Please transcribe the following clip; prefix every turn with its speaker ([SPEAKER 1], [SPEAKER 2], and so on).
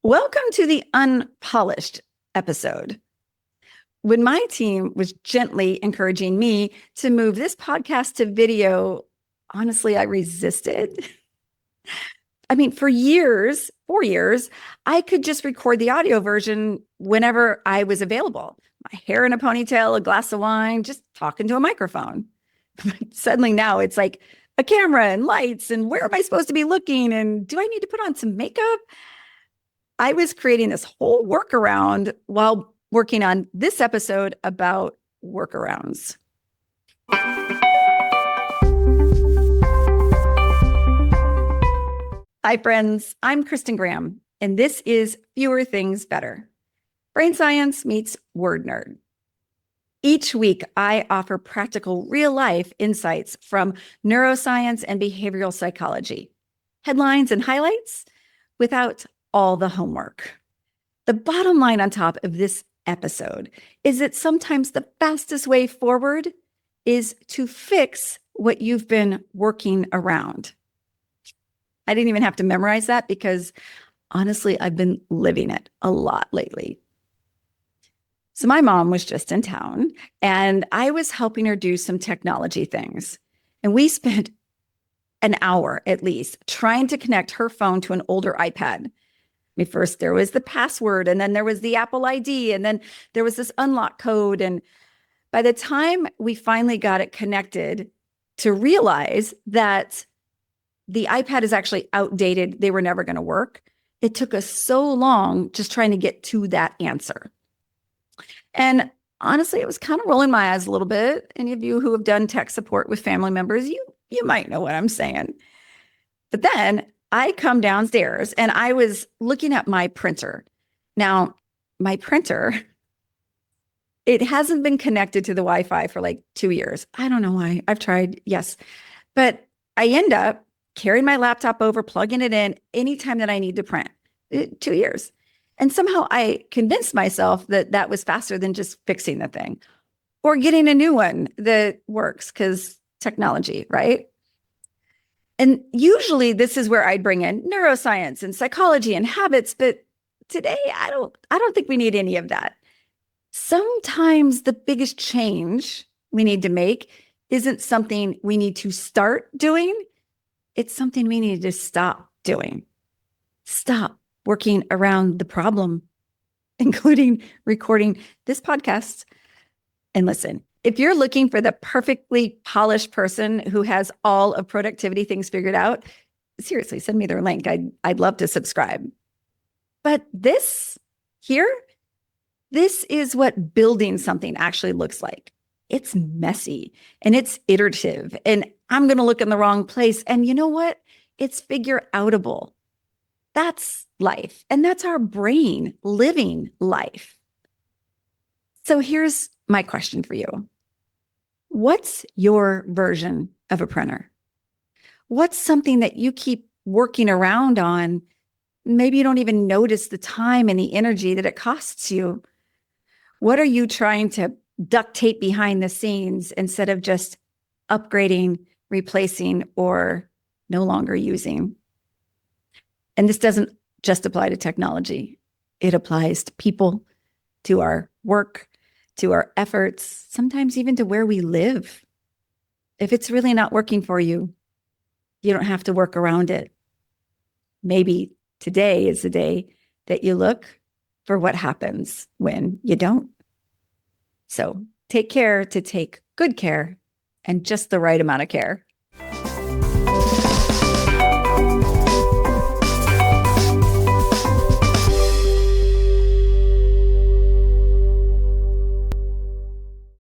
[SPEAKER 1] Welcome to the unpolished episode. When my team was gently encouraging me to move this podcast to video, honestly, I resisted. For years, 4 years, I could just record the audio version whenever I was available. My hair in a ponytail, a glass of wine, just talking to a microphone. Suddenly now it's like a camera and lights, and where am I supposed to be looking? And do I need to put on some makeup? I was creating this whole workaround while working on this episode about workarounds. Hi, friends. I'm Kristin Graham, and this is Fewer Things Better. Brain science meets word nerd. Each week, I offer practical, real-life insights from neuroscience and behavioral psychology, headlines and highlights without all the homework. The bottom line on top of this episode is that sometimes the fastest way forward is to fix what you've been working around. I didn't even have to memorize that because honestly, I've been living it a lot lately. So my mom was just in town and I was helping her do some technology things. And we spent an hour at least trying to connect her phone to an older iPad. First there was the password, and then there was the Apple ID, and then there was this unlock code. And by the time we finally got it connected to realize that the iPad is actually outdated, they were never going to work, it took us so long just trying to get to that answer. And honestly, it was kind of rolling my eyes a little bit. Any of you who have done tech support with family members, you might know what I'm saying. But then I come downstairs and I was looking at my printer. Now, my printer, it hasn't been connected to the Wi-Fi for like 2 years. I don't know why. I've tried, yes. But I end up carrying my laptop over, plugging it in anytime that I need to print. 2 years. And somehow I convinced myself that that was faster than just fixing the thing or getting a new one that works because technology, right? And usually this is where I'd bring in neuroscience and psychology and habits, but today I don't think we need any of that. Sometimes the biggest change we need to make isn't something we need to start doing. It's something we need to stop doing. Stop working around the problem, including recording this podcast. And listen, if you're looking for the perfectly polished person who has all of productivity things figured out, seriously, send me their link. I'd love to subscribe. But this is what building something actually looks like. It's messy and it's iterative, and I'm going to look in the wrong place. And you know what? It's figure outable. That's life. And that's our brain living life. So here's my question for you. What's your version of a printer? What's something that you keep working around on? Maybe you don't even notice the time and the energy that it costs you. What are you trying to duct tape behind the scenes instead of just upgrading, replacing, or no longer using? And this doesn't just apply to technology. It applies to people, to our work, to our efforts, sometimes even to where we live. If it's really not working for you, you don't have to work around it. Maybe today is the day that you look for what happens when you don't. So take care to take good care and just the right amount of care.